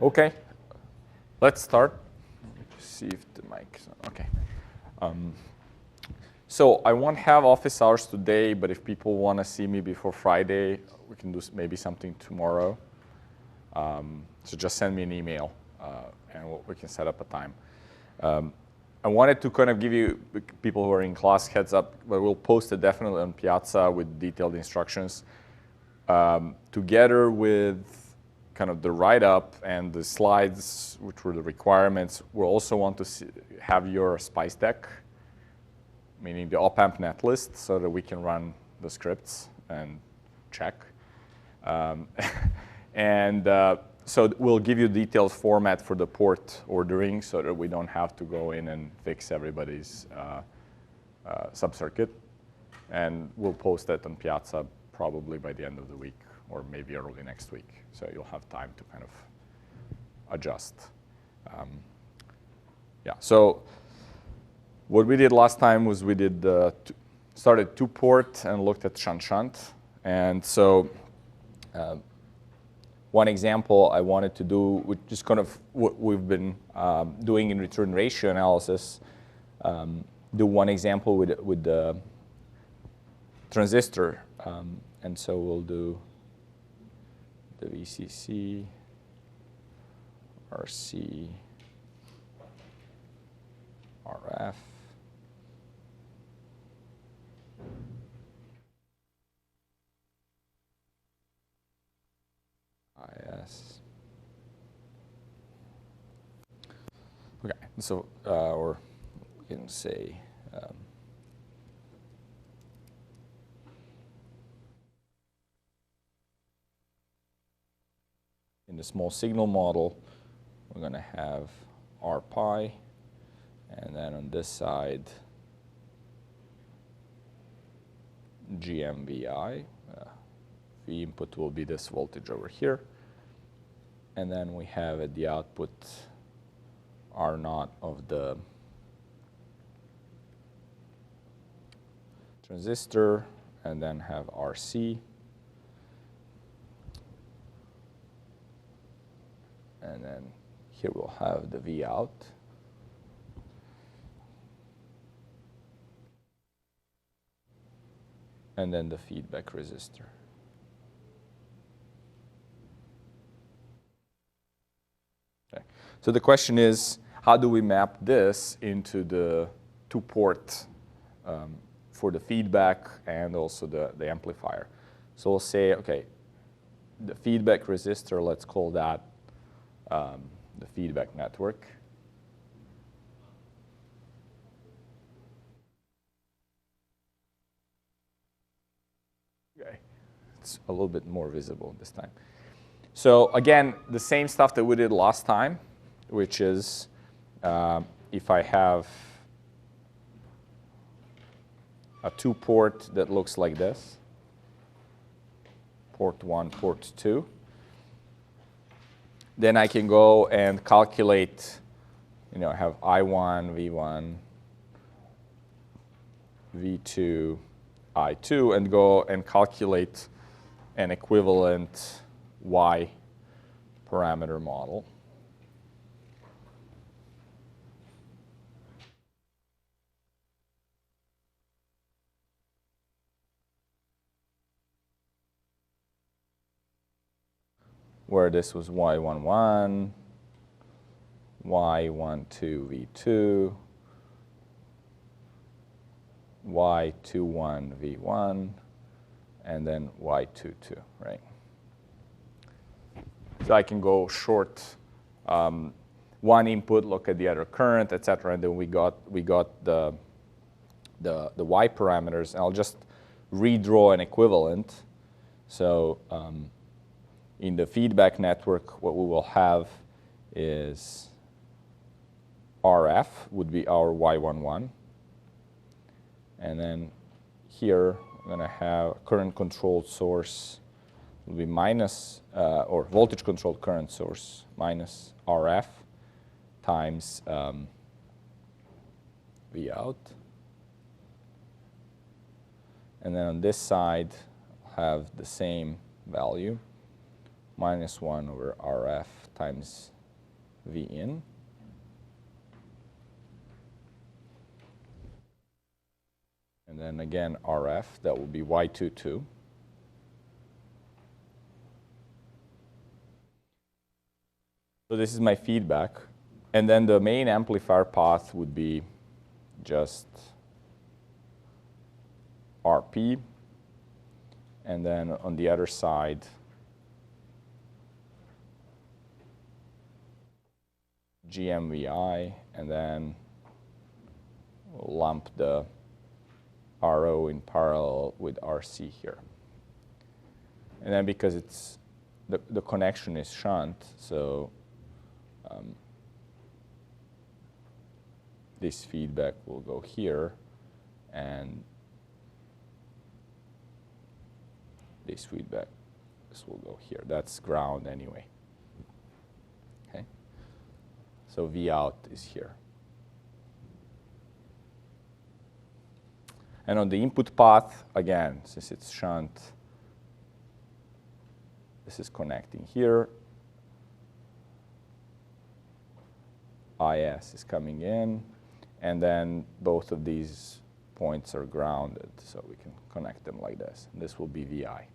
Okay, let's start. See if the mic is on. Okay. So I won't have office hours today, but if people want to see me before Friday, we can do maybe something tomorrow. So just send me an email, and we can set up a time. I wanted to kind of give you people who are in class heads up, but we'll post it definitely on Piazza with detailed instructions. Together with kind of the write-up and the slides, which were the requirements, we'll also want to have your SPICE deck, meaning the op-amp netlist, so that we can run the scripts and check. So we'll give you detailed format for the port ordering so that we don't have to go in and fix everybody's sub-circuit. And we'll post that on Piazza probably by the end of the week or maybe early next week. So you'll have time to kind of adjust. Yeah, so what we did last time was we did started 2-port and looked at shunt. And so one example I wanted to do, which is kind of what we've been doing in return ratio analysis, do one example with the transistor. And so we'll do the VCC, RC, RF. IS. Okay, so, or we can say, in the small signal model, we're going to have R pi, and then on this side, GMVI. The input will be this voltage over here. And then we have at the output R naught of the transistor, and then have RC. And then here we'll have the V out. And then the feedback resistor. Okay. So the question is, how do we map this into the 2-port for the feedback and also the amplifier? So we'll say, okay, the feedback resistor, let's call that the feedback network. Okay, it's a little bit more visible this time. So again, the same stuff that we did last time, which is if I have a 2-port that looks like this, port 1, port 2, then I can go and calculate, I have I1, V1, V2, I2, and go and calculate an equivalent Y parameter model. Where this was Y11, Y12, V2, Y21, V1, and then Y22, right? So I can go short one input, look at the other current, et cetera, and then we got the Y parameters, and I'll just redraw an equivalent. So in the feedback network, what we will have is RF would be our Y11. And then here, we're going to have current controlled source will be minus, or voltage controlled current source minus RF times V out. And then on this side, we'll have the same value. minus 1 over RF times V in. And then again, RF, that will be Y22. So this is my feedback. And then the main amplifier path would be just RP. And then on the other side, GMVI, and then we'll lump the RO in parallel with RC here. And then because it's the connection is shunt, so this feedback will go here, and this feedback, this will go here. That's ground anyway. Okay. So V out is here. And on the input path, again, since it's shunt, this is connecting here. IS is coming in, and then both of these points are grounded, so we can connect them like this. And this will be VI.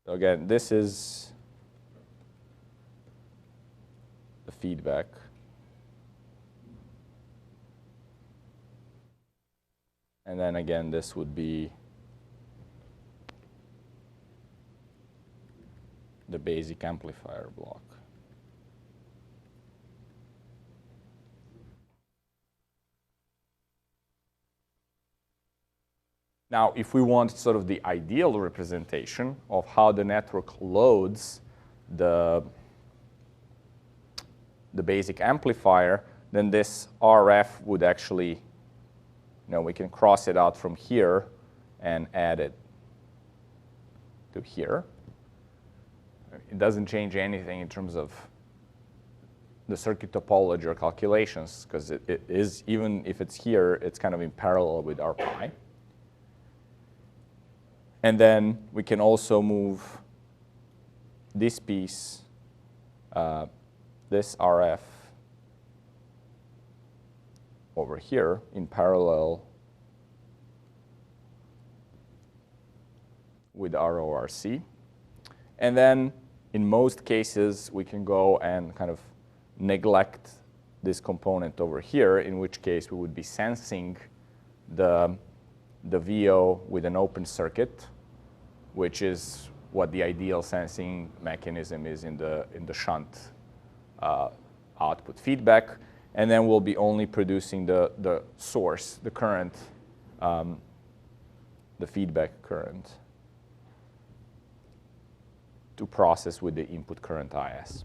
So again, this is the feedback. And then again, this would be the basic amplifier block. Now, if we want sort of the ideal representation of how the network loads the basic amplifier, then this RF would actually, we can cross it out from here and add it to here. It doesn't change anything in terms of the circuit topology or calculations, because it is, even if it's here, it's kind of in parallel with R pi. And then we can also move this piece, this RF, over here in parallel with RORC. And then in most cases, we can go and kind of neglect this component over here, in which case we would be sensing the VO with an open circuit, which is what the ideal sensing mechanism is in the shunt output feedback. And then we'll be only producing the source, the current, the feedback current, to process with the input current IS.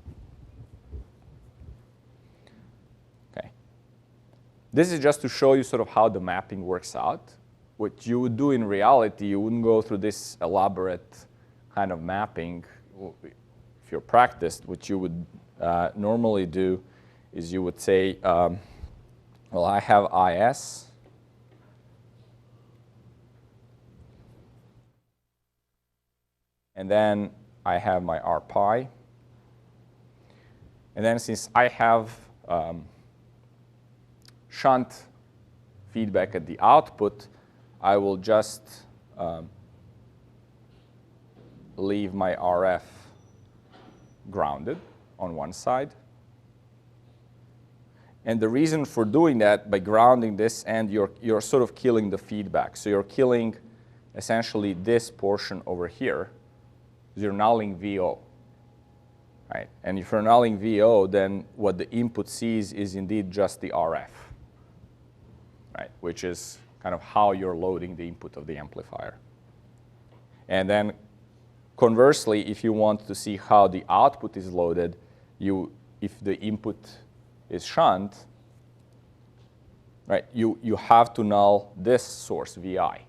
Okay. This is just to show you sort of how the mapping works out. What you would do in reality, you wouldn't go through this elaborate kind of mapping if you're practiced. What you would normally do is you would say, well, I have IS. And then I have my R pi. And then since I have shunt feedback at the output, I will just leave my RF grounded on one side. And the reason for doing that, by grounding this end, you're sort of killing the feedback. So you're killing essentially this portion over here. You're nulling VO. Right? And if you're nulling VO, then what the input sees is indeed just the RF, right? Which is kind of how you're loading the input of the amplifier. And then conversely, if you want to see how the output is loaded, if the input is shunt, right, you have to null this source, VI.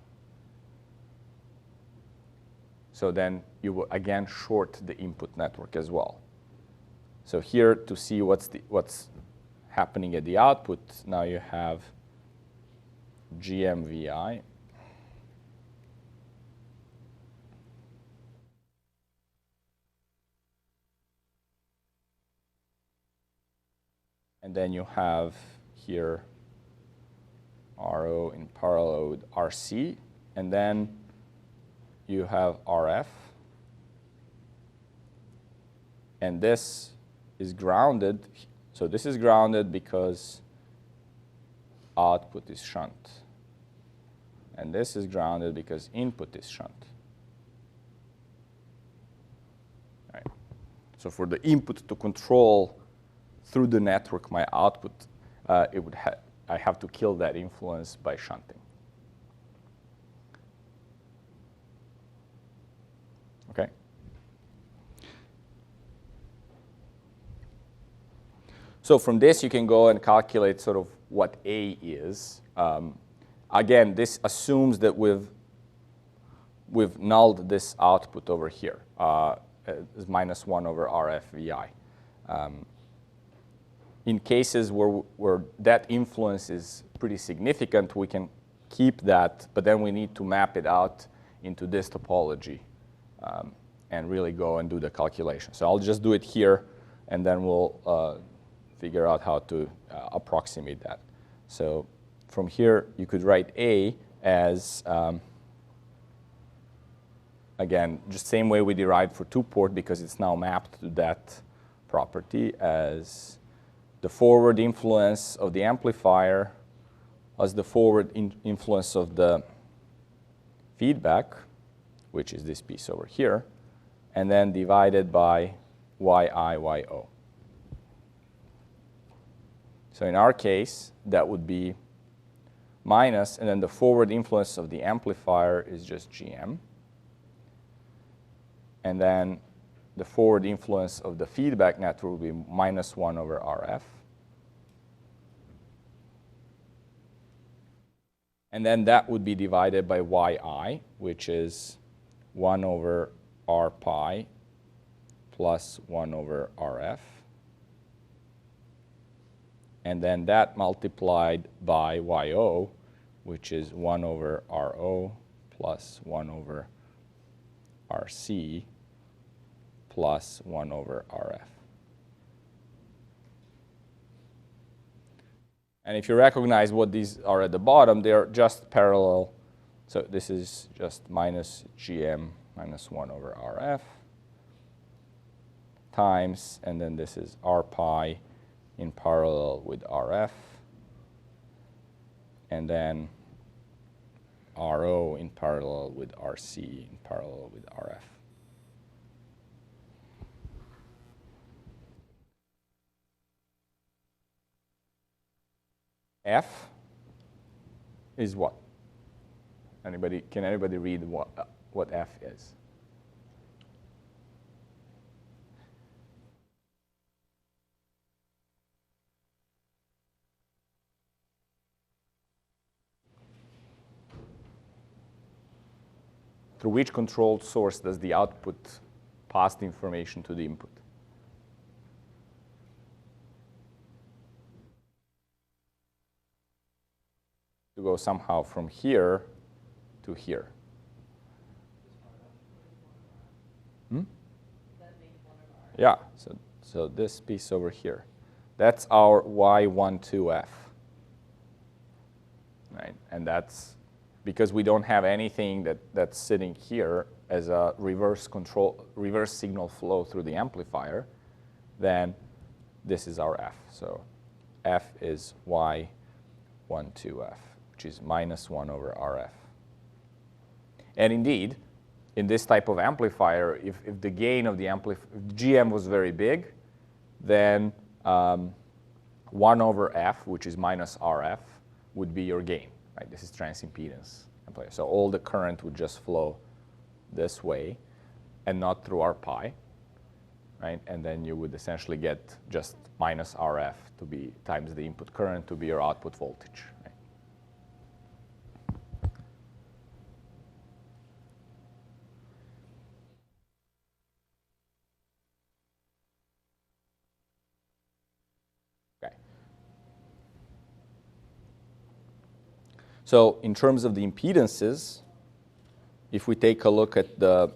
So then you will again short the input network as well. So here, to see what's happening at the output, now you have GMVI and then you have here RO in parallel with RC, and then you have RF, and this is grounded. So this is grounded because output is shunt, and this is grounded because input is shunt. Right. So for the input to control through the network my output, I have to kill that influence by shunting. Okay. So from this, you can go and calculate sort of what A is. Again, this assumes that we've nulled this output over here, is -1 over RF VI. In cases where that influence is pretty significant, we can keep that, but then we need to map it out into this topology and really go and do the calculation. So I'll just do it here, and then we'll figure out how to approximate that. So from here, you could write A as, again, just same way we derived for two-port, because it's now mapped to that property, as the forward influence of the amplifier plus the forward influence of the feedback, which is this piece over here, and then divided by YO. So in our case, that would be minus, and then the forward influence of the amplifier is just GM. And then the forward influence of the feedback network will be -1 over RF. And then that would be divided by YI, which is 1 over R pi plus 1 over RF. And then that multiplied by YO, which is 1 over RO plus 1 over RC plus 1 over RF. And if you recognize what these are at the bottom, they're just parallel. So this is just minus GM minus 1 over RF times, and then this is R pi in parallel with RF, and then RO in parallel with RC in parallel with RF. F is what? Can anybody read what F is? Through which controlled source does the output pass the information to the input? To go somehow from here to here. Yeah, so this piece over here. That's our Y12F. Right? And that's because we don't have anything that's sitting here as a reverse signal flow through the amplifier, then this is our F. So F is Y12F, which is -1 over RF. And indeed, in this type of amplifier, if the gain of the amplifier, if GM was very big, then 1 over F, which is minus RF, would be your gain. Right? This is transimpedance amplifier. So all the current would just flow this way and not through R pi. Right? And then you would essentially get just minus RF to be times the input current to be your output voltage. Right? Okay. So in terms of the impedances, if we take a look at the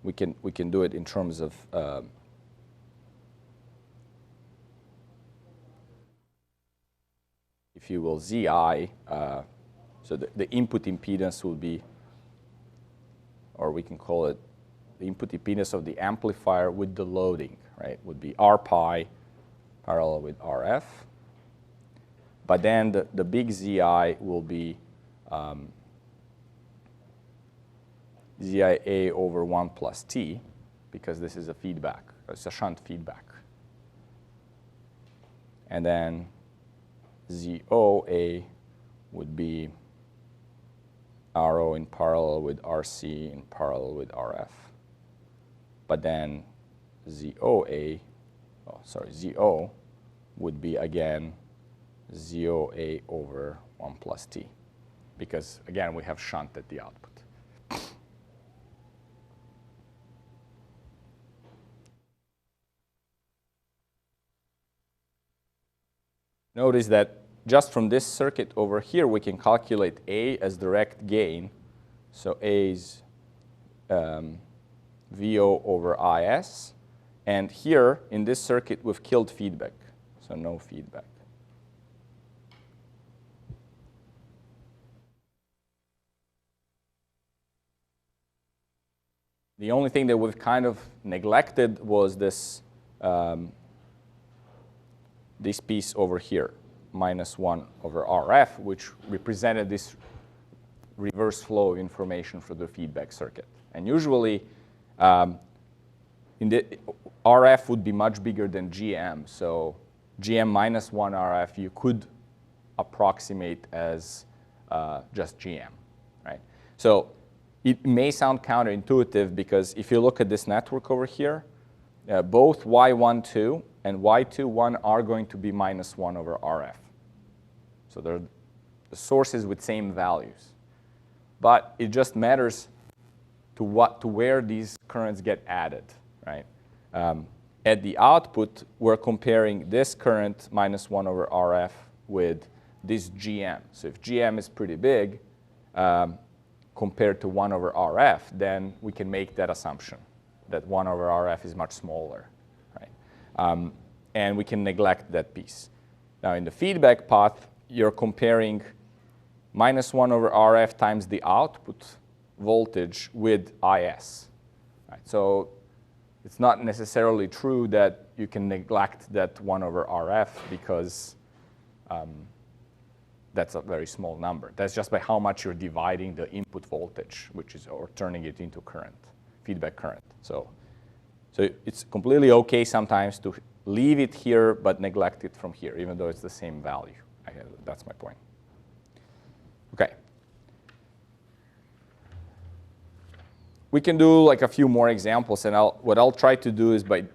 we can do it in terms of if you will, Zi. So the input impedance will be, or we can call it the input impedance of the amplifier with the loading, right? Would be R pi parallel with RF. But then the big Zi will be ZIA over 1 plus T, because this is a feedback. It's a shunt feedback. And then ZOA would be RO in parallel with RC in parallel with RF. But then ZO would be, again, ZOA over 1 plus T. Because, again, we have shunt at the output. Notice that just from this circuit over here, we can calculate A as direct gain. So A is VO over IS. And here, in this circuit, we've killed feedback. So no feedback. The only thing that we've kind of neglected was this this piece over here, -1 over RF, which represented this reverse flow of information for the feedback circuit. And usually, in the RF would be much bigger than GM. So GM -1 RF, you could approximate as just GM, right? So it may sound counterintuitive, because if you look at this network over here, both Y12 and Y21 are going to be -1 over RF. So they're the sources with same values. But it just matters to where these currents get added, right? At the output, we're comparing this current -1 over RF with this GM. So if GM is pretty big compared to 1 over RF, then we can make that assumption that 1 over RF is much smaller, right? And we can neglect that piece. Now, in the feedback path, you're comparing -1 over RF times the output voltage with IS, right? So it's not necessarily true that you can neglect that 1 over RF, because that's a very small number. That's just by how much you're dividing the input voltage, or turning it into current, feedback current. So it's completely okay sometimes to leave it here but neglect it from here, even though it's the same value. That's my point. Okay. We can do like a few more examples, and what I'll try to do is by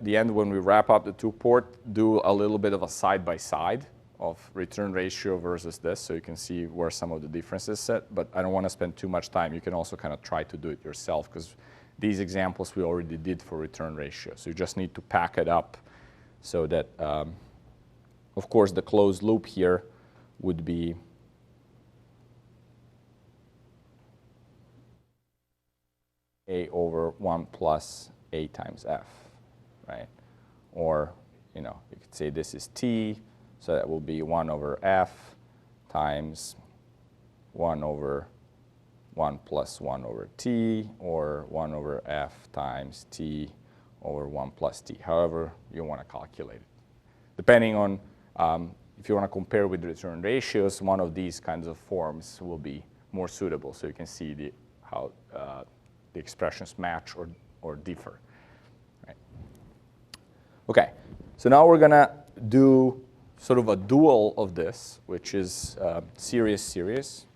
the end, when we wrap up the 2-port, do a little bit of a side-by-side of return ratio versus this, so you can see where some of the differences sit. But I don't want to spend too much time. You can also kind of try to do it yourself, because these examples we already did for return ratio. So you just need to pack it up so that, of course, the closed loop here would be A over 1 plus A times F, right? Or, you could say this is T, so that will be 1 over F times 1 over 1 plus 1 over T, or 1 over F times T over 1 plus T, however you want to calculate it. Depending on, if you want to compare with return ratios, one of these kinds of forms will be more suitable, so you can see how the expressions match or differ. Right? Okay, so now we're going to do sort of a dual of this, which is series.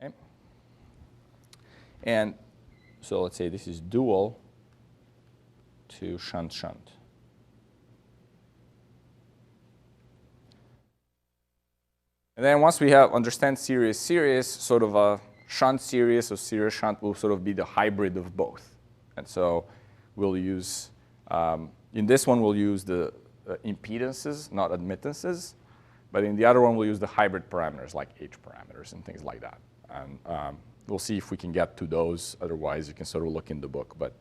Okay. And so let's say this is dual. to shunt. And then once we understand series, sort of a shunt series or series shunt will sort of be the hybrid of both. And so we'll use, in this one, we'll use the impedances, not admittances. But in the other one, we'll use the hybrid parameters, like H parameters and things like that. And we'll see if we can get to those. Otherwise, you can sort of look in the book. But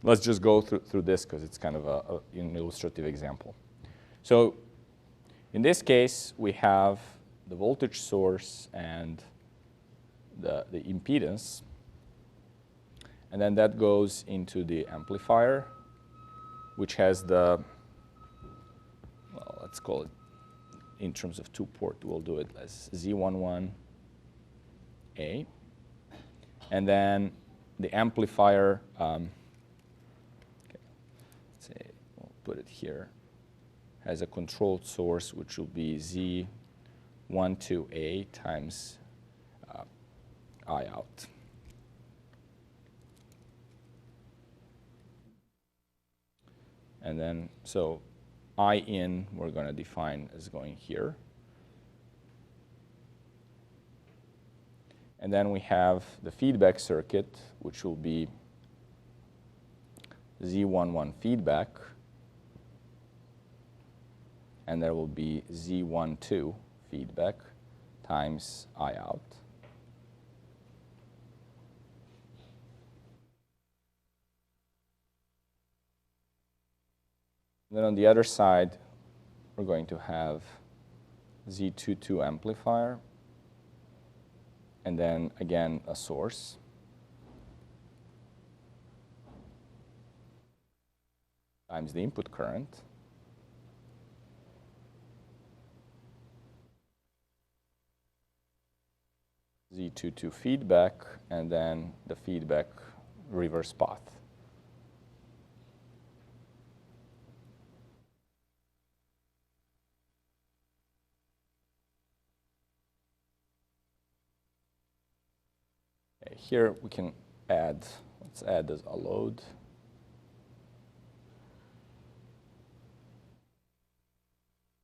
let's just go through this, because it's kind of an illustrative example. So in this case, we have the voltage source and the impedance. And then that goes into the amplifier, which has the, well, let's call it, in terms of two-port, we'll do it as Z11A. And then the amplifier, let's say, we'll put it here, has a controlled source, which will be Z12A times I out. And then, so I in, we're going to define as going here. And then we have the feedback circuit, which will be Z11 feedback. And there will be Z12 feedback times I out. Then on the other side, we're going to have Z22 amplifier, and then again a source. Times the input current. Z22 feedback, and then the feedback reverse path. Here we can add, let's add a load.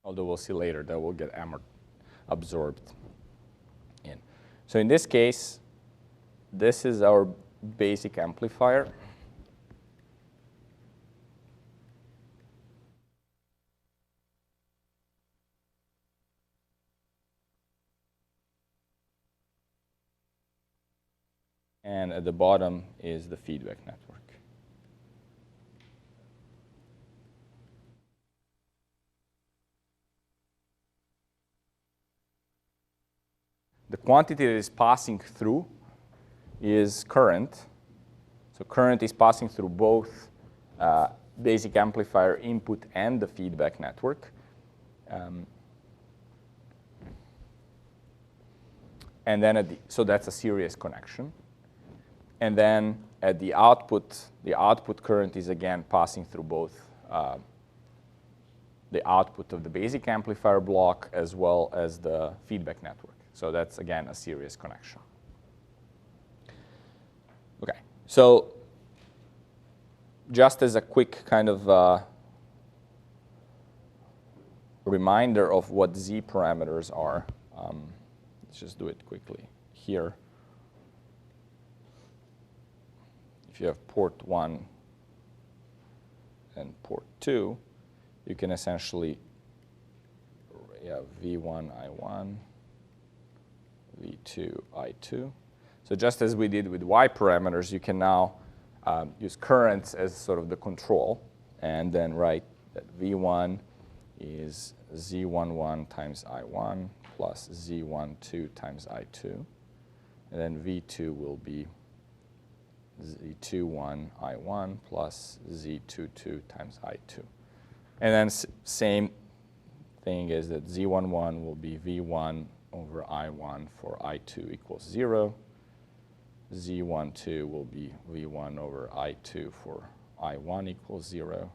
Although we'll see later that will get absorbed in. So in this case, this is our basic amplifier. And at the bottom is the feedback network. The quantity that is passing through is current. So current is passing through both basic amplifier input and the feedback network. And then so that's a series connection. And then at the output current is again passing through both the output of the basic amplifier block as well as the feedback network. So that's, again, a series connection. OK, so just as a quick kind of reminder of what Z parameters are, let's just do it quickly here. If you have port 1 and port 2, you can essentially have V1, I1, V2, I2. So just as we did with Y parameters, you can now use currents as sort of the control, and then write that V1 is Z11 times I1 plus Z12 times I2. And then V2 will be Z21 I1 plus Z22 times I2. And then same thing is that Z11 will be V1 over I1 for I2 equals 0. Z12 will be V1 over I2 for I1 equals 0.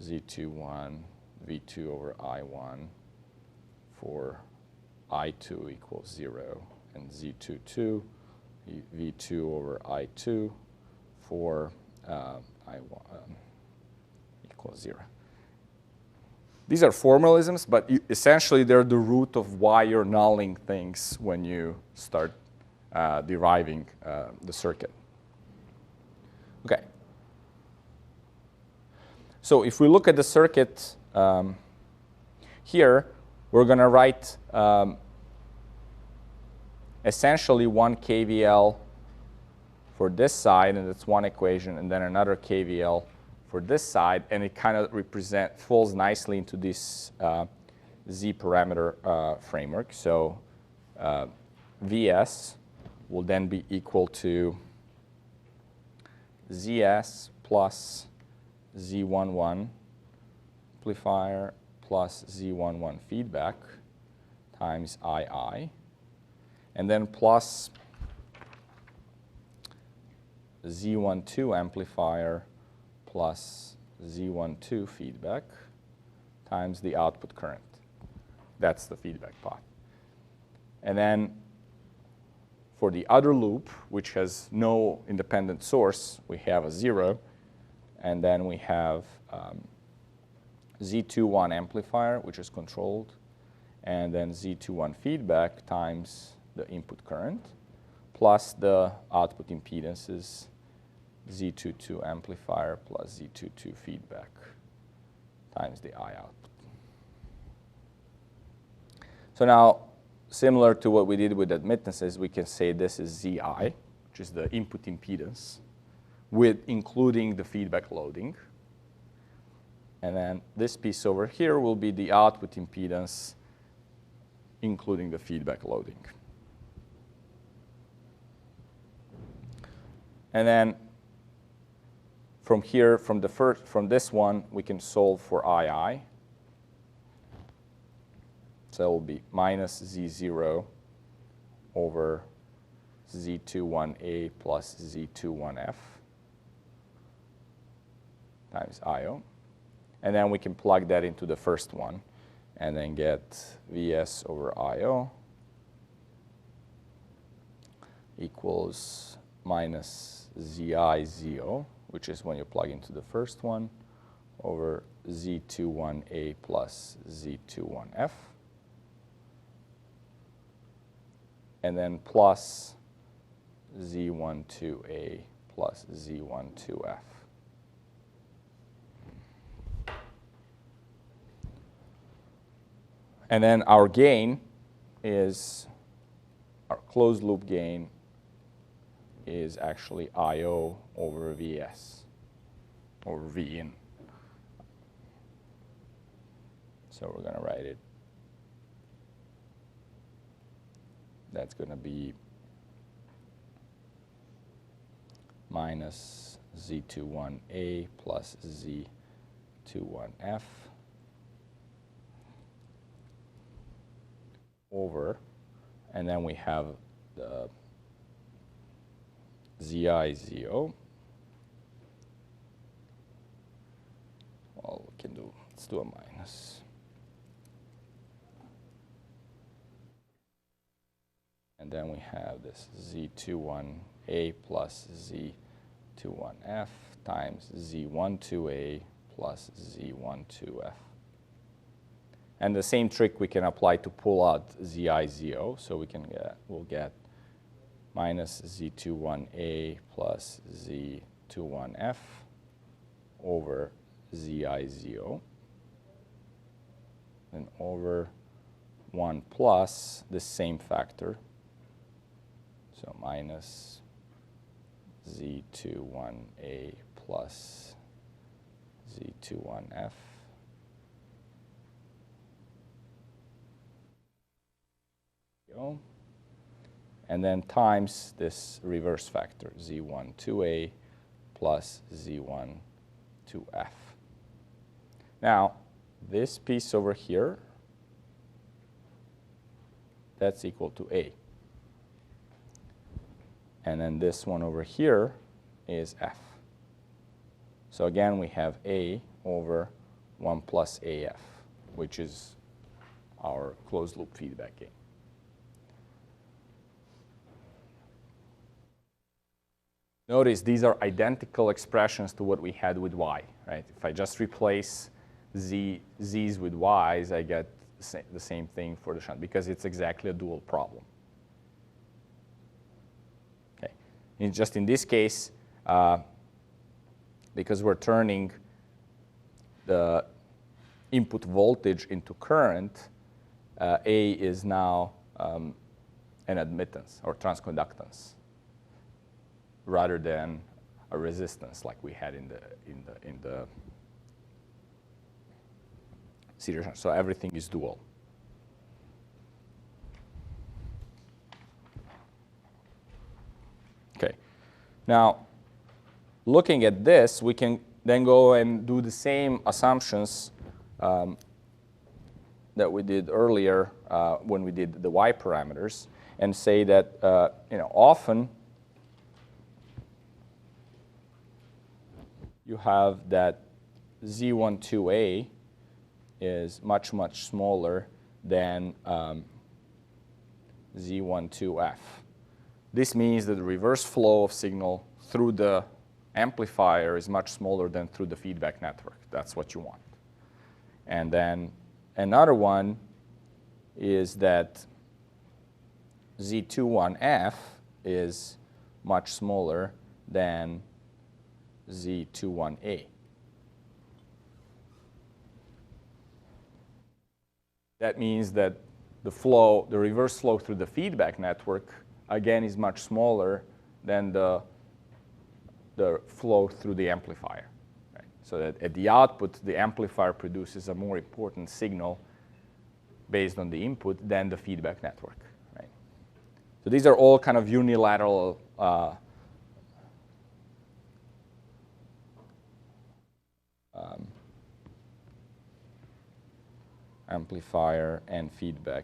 Z21 V2 over I1 for I2 equals 0. And Z22 V2 over I2 for equals 0. These are formalisms, but essentially they're the root of why you're nulling things when you start deriving the circuit. Okay. So if we look at the circuit here, we're going to write essentially one KVL for this side, and that's one equation, and then another KVL for this side, and it kind of falls nicely into this Z parameter framework. So Vs will then be equal to Zs plus Z11 amplifier plus Z11 feedback times II, and then plus Z12 amplifier plus Z12 feedback times the output current. That's the feedback part. And then for the other loop, which has no independent source, we have a 0. And then we have Z21 amplifier, which is controlled, and then Z21 feedback times the input current, plus the output impedances, Z22 amplifier plus Z22 feedback times the I output. So now, similar to what we did with admittances, we can say this is Zi, which is the input impedance, with including the feedback loading. And then this piece over here will be the output impedance, including the feedback loading. And then from here, from this one, we can solve for II. So it will be minus Z0 over Z21A plus Z21F times IO. And then we can plug that into the first one and then get Vs over IO equals minus ZI-ZO, which is when you plug into the first one, over Z21A plus Z21F. And then plus Z12A plus Z12F. And then our gain is, our closed loop gain is actually IO over Vs, over Vin. So we're going to write it. That's going to be minus Z21A plus Z21F over, and then we have the ZI-ZO. Well, we can do, let's do a minus. And then we have this Z21A plus Z21F times Z12A plus Z12F. And the same trick we can apply to pull out ZI-ZO. So we can we'll get minus Z21A plus Z21F over ZI-ZO. And over 1 plus the same factor. So minus Z21A plus Z21F. And then times this reverse factor, Z12A plus Z12F. Now, this piece over here, that's equal to A. And then this one over here is F. So again, we have A over 1 plus AF, which is our closed loop feedback gain. Notice these are identical expressions to what we had with y, right? If I just replace z's with y's, I get the same thing for the shunt because it's exactly a dual problem. Okay. Just in this case, because we're turning the input voltage into current, A is now an admittance or transconductance, rather than a resistance like we had in the series shunt. So everything is dual. Okay. Now, looking at this, we can then go and do the same assumptions that we did earlier when we did the y parameters, and say that often you have that Z12A is much, much smaller than Z12F. This means that the reverse flow of signal through the amplifier is much smaller than through the feedback network. That's what you want. And then another one is that Z21F is much smaller than Z21A. That means that the reverse flow through the feedback network, again, is much smaller than the flow through the amplifier. Right? So that at the output, the amplifier produces a more important signal based on the input than the feedback network. Right? So these are all kind of unilateral amplifier and feedback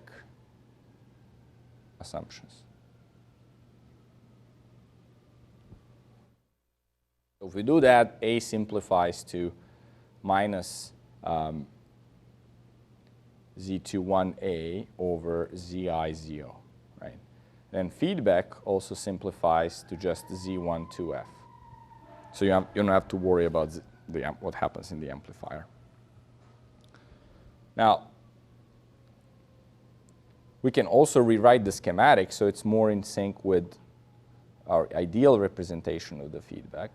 assumptions. So if we do that, A simplifies to minus Z21A over ZI0, right? Then feedback also simplifies to just Z12F. So you don't have to worry about what happens in the amplifier. Now, we can also rewrite the schematic so it's more in sync with our ideal representation of the feedback.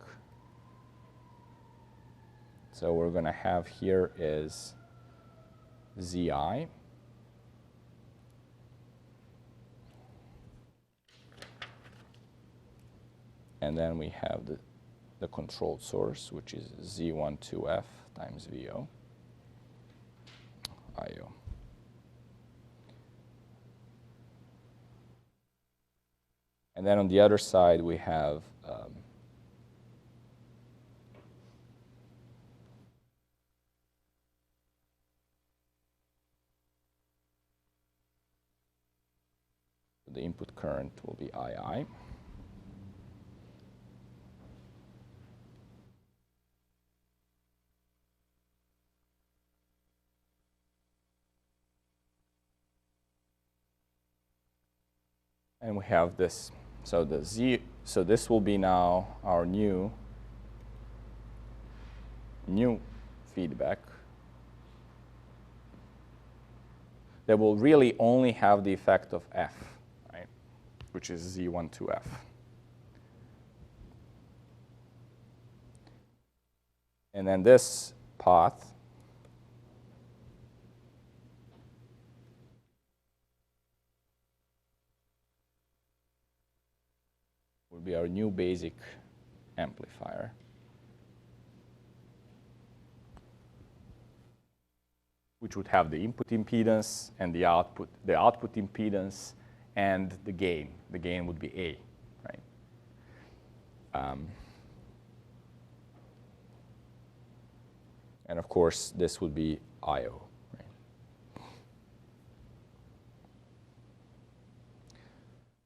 So what we're going to have here is ZI. And then we have the controlled source, which is Z12F times VO, IO. And then on the other side, we have the input current will be II. And we have this. So this will be now our new feedback that will really only have the effect of F, right, which is Z12F. And then this path will be our new basic amplifier. Which would have the input impedance and the output impedance and the gain. The gain would be A, right? And of course, this would be IO. Right?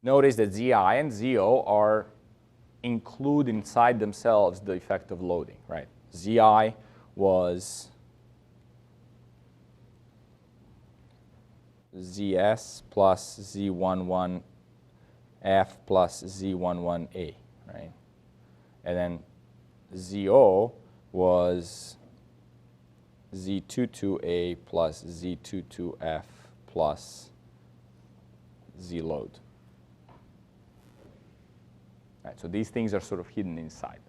Notice that ZI and ZO include inside themselves the effect of loading, right? ZI was ZS plus Z11F plus Z11A, right? And then ZO was Z22A plus Z22F plus Z load. Right, so these things are sort of hidden inside.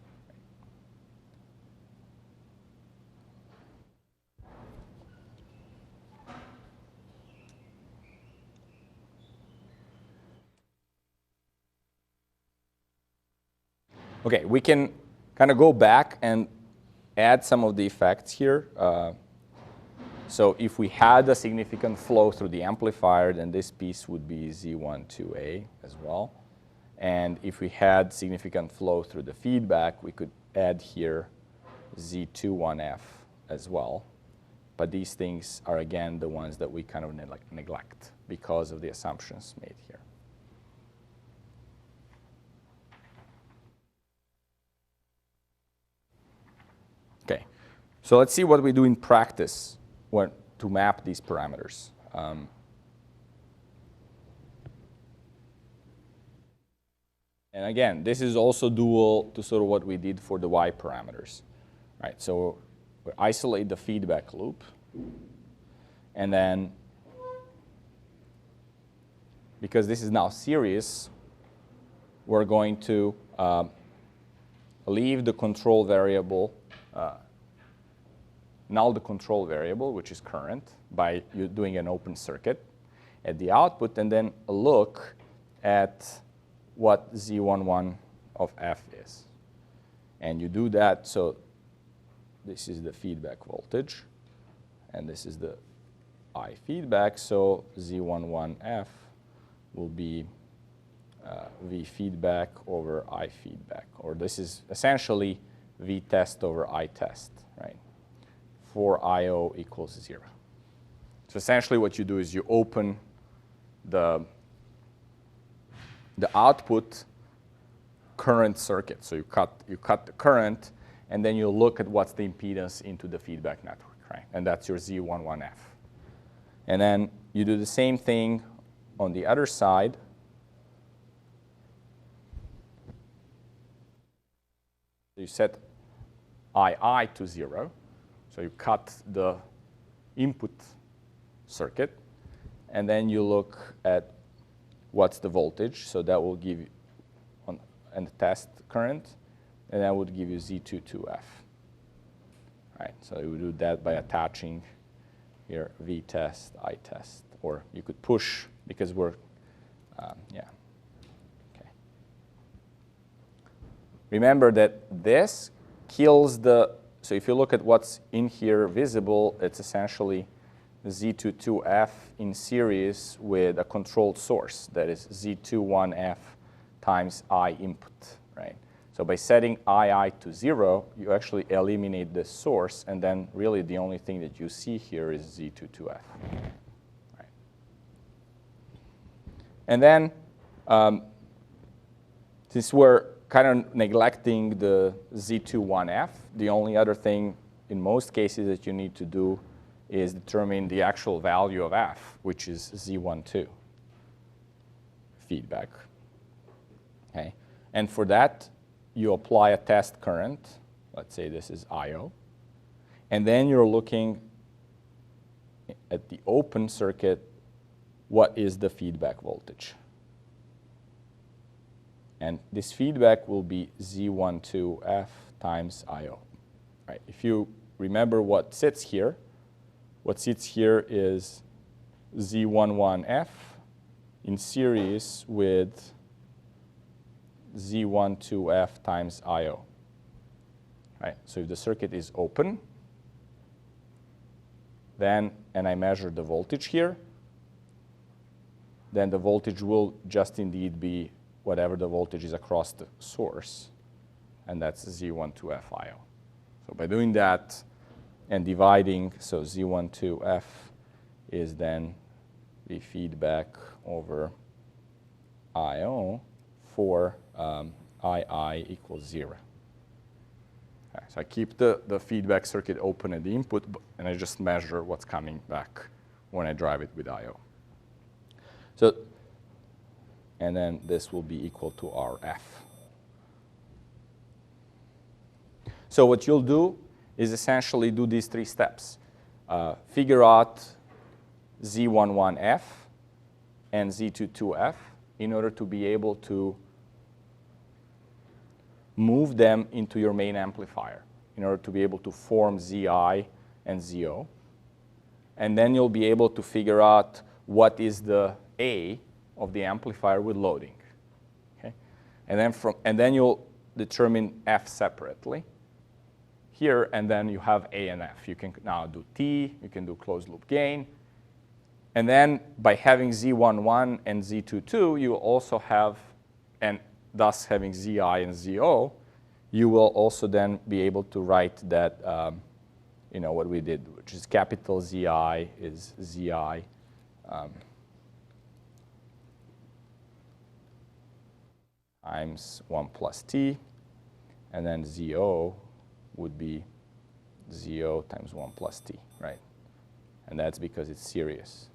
Okay, we can kind of go back and add some of the effects here. So if we had a significant flow through the amplifier, then this piece would be Z12A as well. And if we had significant flow through the feedback, we could add here Z21F as well. But these things are, again, the ones that we kind of neglect because of the assumptions made here. Okay, so let's see what we do in practice to map these parameters. And again, this is also dual to sort of what we did for the Y parameters. Right, so we isolate the feedback loop, and then because this is now series, we're going to leave the control variable, null the control variable, which is current, by you doing an open circuit at the output, and then look at what Z11 of F is. And you do that, so this is the feedback voltage, and this is the I feedback, so Z11F will be V feedback over I feedback, or this is essentially V test over I test, right? For IO equals 0. So essentially what you do is you open the output current circuit. So you cut the current, and then you look at what's the impedance into the feedback network, right? And that's your Z11F. And then you do the same thing on the other side. You set II to 0. So you cut the input circuit, and then you look at what's the voltage. So that will give you, and the test current, and that would give you Z22F. Right, so you would do that by attaching here V test, I test, or you could push because we're, yeah. Okay. Remember that this kills the, so if you look at what's in here visible, it's essentially Z22F in series with a controlled source, that is Z21F times I input, right? So by setting II to 0, you actually eliminate the source, and then really the only thing that you see here is Z22F. Right? And then, since we're kind of neglecting the Z21F, the only other thing in most cases that you need to do is determine the actual value of F, which is Z12 feedback. Okay? And for that, you apply a test current. Let's say this is IO. And then you're looking at the open circuit, what is the feedback voltage? And this feedback will be Z12F times IO. Right? If you remember what sits here is Z11F in series with Z12F times IO. Right? So if the circuit is open, then, and I measure the voltage here, then the voltage will just indeed be whatever the voltage is across the source, and that's Z12F IO. So by doing that and dividing, so Z12F is then the feedback over IO for II equals 0. Okay, so I keep the feedback circuit open at the input, and I just measure what's coming back when I drive it with IO. So, and then this will be equal to RF. So what you'll do is essentially do these 3 steps. Figure out Z11F and Z22F in order to be able to move them into your main amplifier, in order to be able to form ZI and ZO. And then you'll be able to figure out what is the A of the amplifier with loading. Okay? And then you'll determine F separately here, and then you have A and F. You can now do T, you can do closed loop gain. And then by having Z11 and Z22, you will also have, and thus having ZI and ZO, you will also then be able to write that, what we did, which is capital ZI is ZI times 1 plus T, and then ZO would be ZO times 1 plus T, right? And that's because it's series.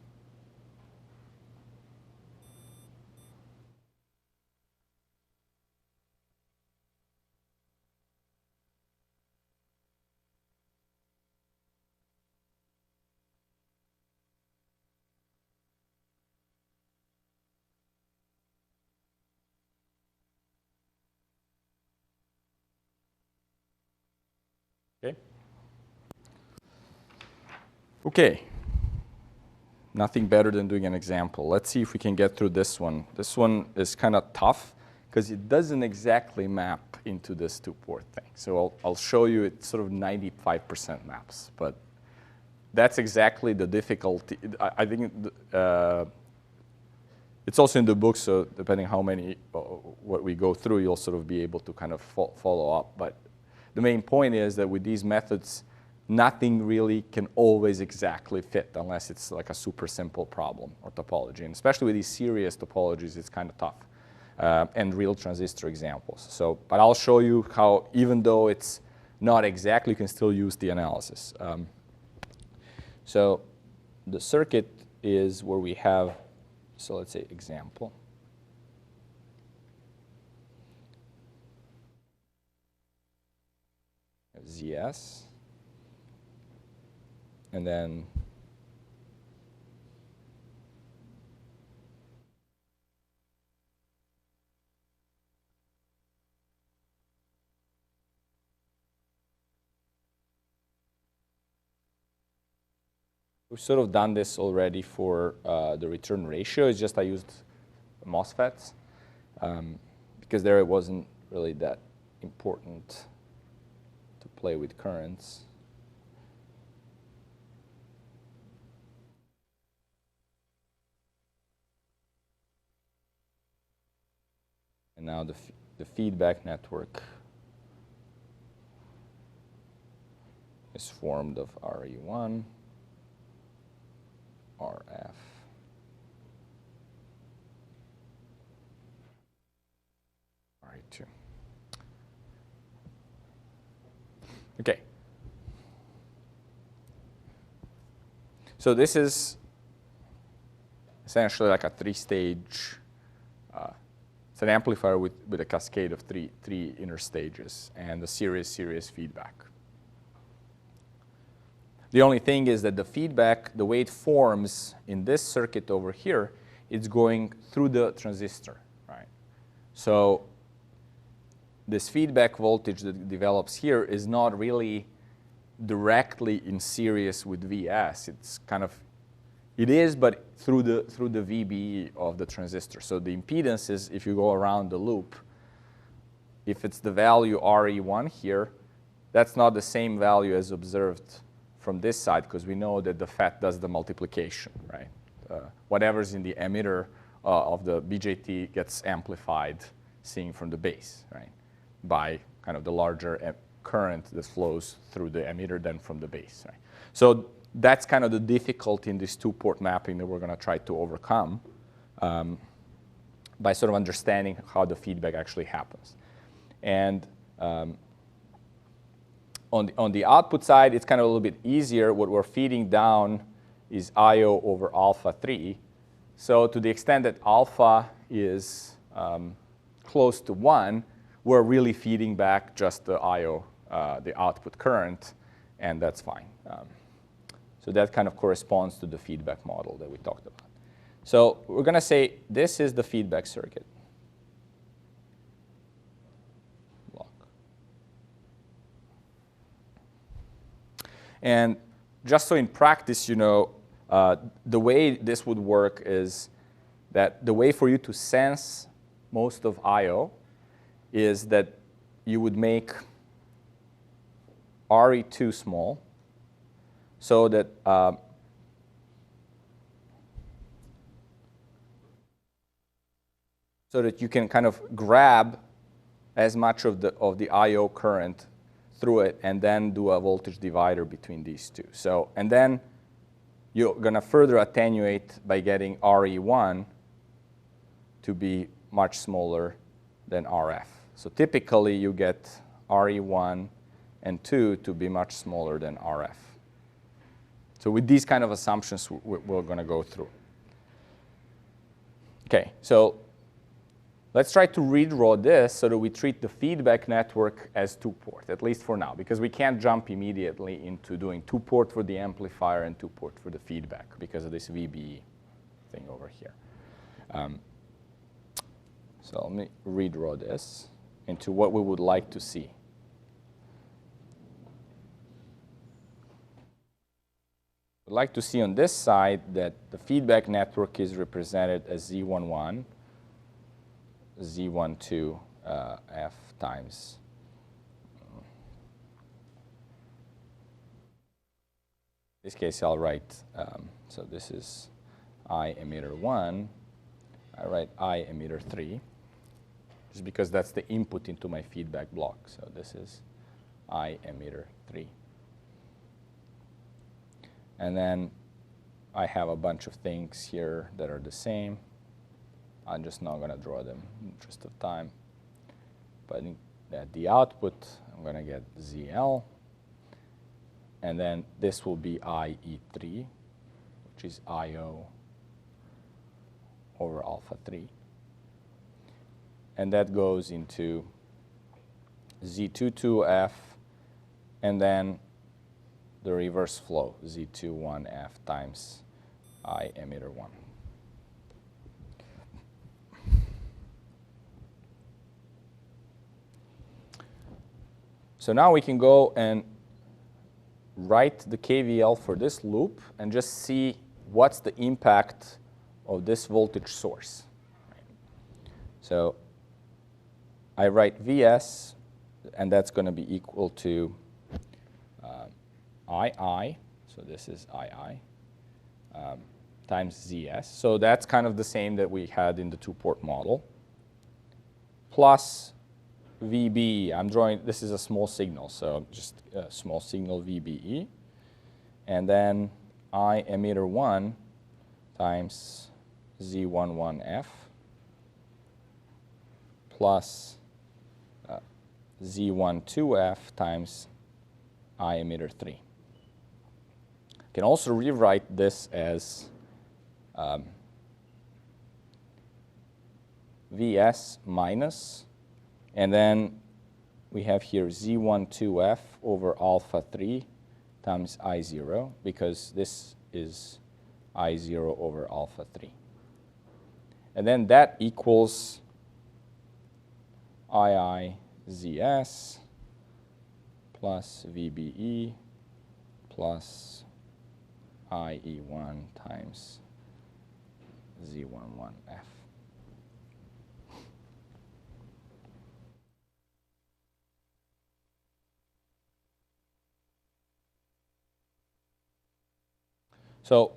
Okay. Okay. Nothing better than doing an example. Let's see if we can get through this one. This one is kind of tough because it doesn't exactly map into this 2-port thing. So I'll show you it sort of 95% maps, but that's exactly the difficulty. I think it's also in the book, so depending how many, what we go through, you'll sort of be able to kind of follow up. But the main point is that with these methods, nothing really can always exactly fit unless it's like a super simple problem or topology. And especially with these serious topologies, it's kind of tough. And real transistor examples. So, but I'll show you how, even though it's not exactly, you can still use the analysis. So the circuit is where we have, so let's say example. ZS, and then we've sort of done this already for the return ratio. It's just I used MOSFETs because there it wasn't really that important to play with currents. And now the feedback network is formed of RE1, RF, RE2. Okay. So this is essentially like a 3-stage. It's an amplifier with a cascade of three inner stages and a series feedback. The only thing is that the feedback, the way it forms in this circuit over here, it's going through the transistor, right? So this feedback voltage that develops here is not really directly in series with Vs. It's kind of, it is, but through the VBE of the transistor. So the impedance is, if you go around the loop, if it's the value RE1 here, that's not the same value as observed from this side, because we know that the FET does the multiplication, right? Whatever's in the emitter of the BJT gets amplified, seeing from the base, right? By kind of the larger current that flows through the emitter than from the base, right? So that's kind of the difficulty in this 2-port mapping that we're going to try to overcome by sort of understanding how the feedback actually happens. And on the output side, it's kind of a little bit easier. What we're feeding down is IO over alpha 3. So to the extent that alpha is close to 1, we're really feeding back just the IO the output current, and that's fine. So that kind of corresponds to the feedback model that we talked about. So we're going to say this is the feedback circuit. Block. And just so in practice, you know, the way this would work is that the way for you to sense most of I/O is that you would make RE2 small so that you can kind of grab as much of the I/O current through it and then do a voltage divider between these two. So, and then you're going to further attenuate by getting RE1 to be much smaller than RF. So typically you get RE1 and 2 to be much smaller than RF. So with these kind of assumptions, we're going to go through. Okay, so let's try to redraw this so that we treat the feedback network as two-port, at least for now, because we can't jump immediately into doing two-port for the amplifier and two-port for the feedback because of this VBE thing over here. So let me redraw this into what we would like to see. We'd like to see on this side that the feedback network is represented as Z11, Z12, F times. In this case, I'll write, so this is I emitter 1. I write I emitter 3, just because that's the input into my feedback block. So this is I emitter 3. And then I have a bunch of things here that are the same. I'm just not going to draw them in the interest of time. But at the output, I'm going to get ZL. And then this will be IE3, which is IO over alpha 3. And that goes into Z22F, and then the reverse flow, Z21F times I emitter 1. So now we can go and write the KVL for this loop and just see what's the impact of this voltage source. So I write Vs, and that's going to be equal to II, so this is II, times Zs. So that's kind of the same that we had in the two-port model, plus VBE. I'm drawing, this is a small signal, so just a small signal VBE. And then I emitter 1 times Z11F plus Z12F times I emitter 3. I can also rewrite this as Vs minus, and then we have here Z12F over alpha 3 times I0, because this is I0 over alpha 3. And then that equals IIZS plus VBE plus IE1 times Z11F. So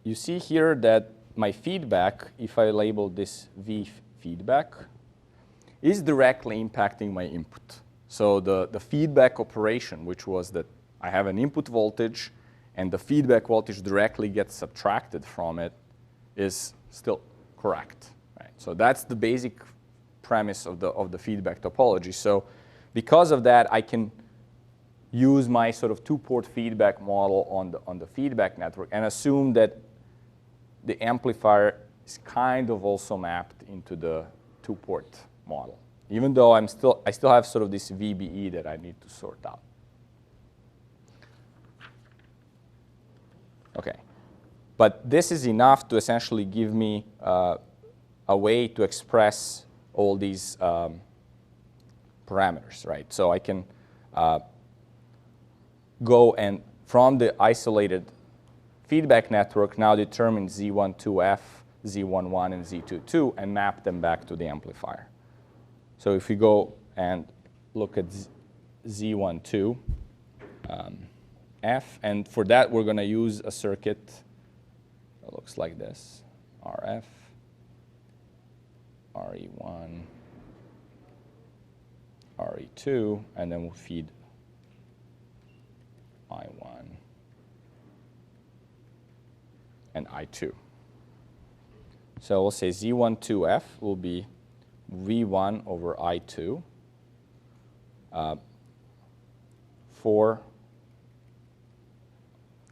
you see here that my feedback, if I label this V feedback, is directly impacting my input. So the feedback operation, which was that I have an input voltage and the feedback voltage directly gets subtracted from it, is still correct. Right? So that's the basic premise of the feedback topology. So because of that, I can use my sort of two-port feedback model on the feedback network and assume that the amplifier is kind of also mapped into the two-port model. even though I still have sort of this VBE that I need to sort out. Okay, but this is enough to essentially give me a way to express all these parameters, right? So I can go and from the isolated feedback network now determine Z12F, Z11, and Z22 and map them back to the amplifier. So if we go and look at Z12F, and for that we're going to use a circuit that looks like this, RF, RE1, RE2, and then we'll feed I1 and I2. So we'll say Z12F will be V1 over I2 for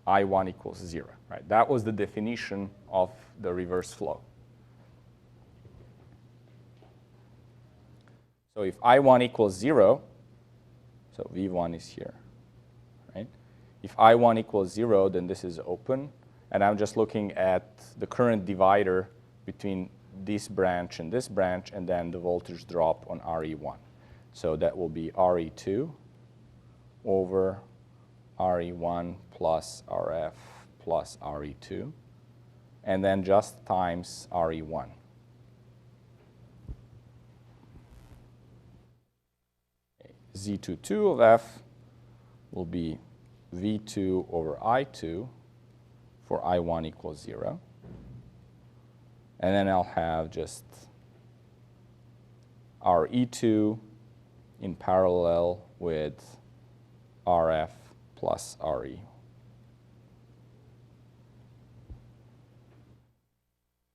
I1 equals 0. Right? That was the definition of the reverse flow. So if I1 equals 0, so V1 is here, right? If I1 equals 0, then this is open, and I'm just looking at the current divider between this branch, and then the voltage drop on RE1. So that will be RE2 over RE1 plus RF plus RE2, and then just times RE1. Z22 of F will be V2 over I2 for I1 equals 0. And then I'll have just RE2 in parallel with RF plus RE.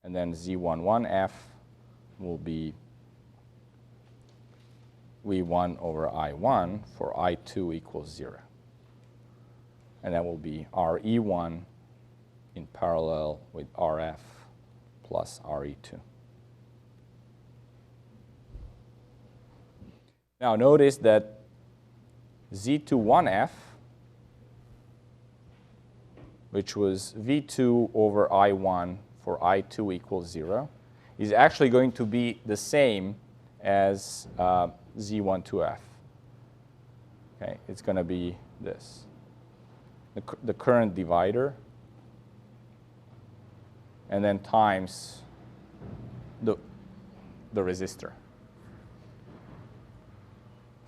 And then Z11F will be V1 over I1 for I2 equals 0. And that will be RE1 in parallel with RF plus RE2. Now notice that Z21F, which was V2 over I1 for I2 equals 0, is actually going to be the same as Z12F. Okay, it's going to be this. The current divider, and then times the resistor.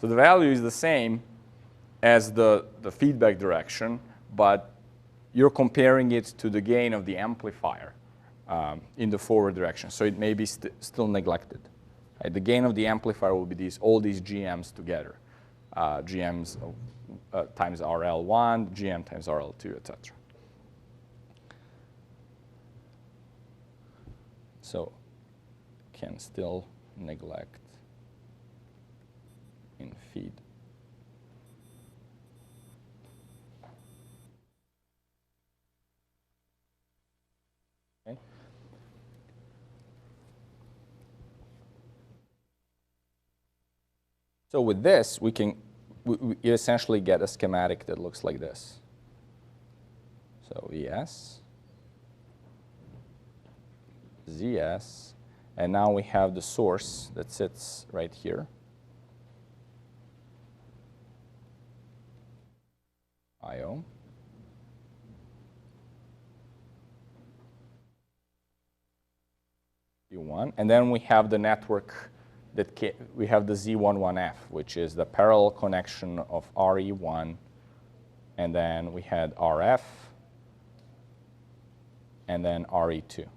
So the value is the same as the feedback direction, but you're comparing it to the gain of the amplifier in the forward direction. So it may be still neglected. Right? The gain of the amplifier will be all these GMs together. GMs times RL1, GM times RL2, etc. So can still neglect in feed. Okay. So with this, we essentially get a schematic that looks like this. So VS, ZS, and now we have the source that sits right here. IO. U1, and then we have the network we have the Z11F, which is the parallel connection of RE1, and then we had RF, and then RE2.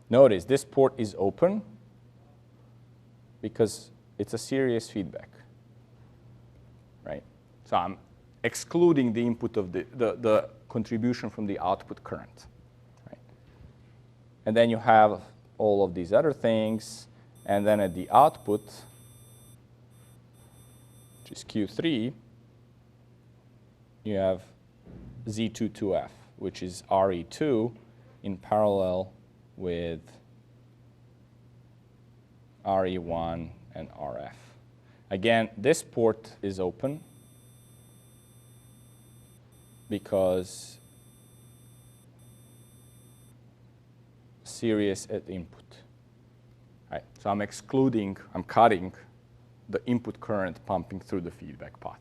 Notice this port is open because it's a series feedback, right? So I'm excluding the input of the contribution from the output current, right? And then you have all of these other things, and then at the output, which is Q3, you have Z22F, which is RE2 in parallel with RE1, and RF. Again, this port is open because series at input. Right. So I'm cutting the input current pumping through the feedback path.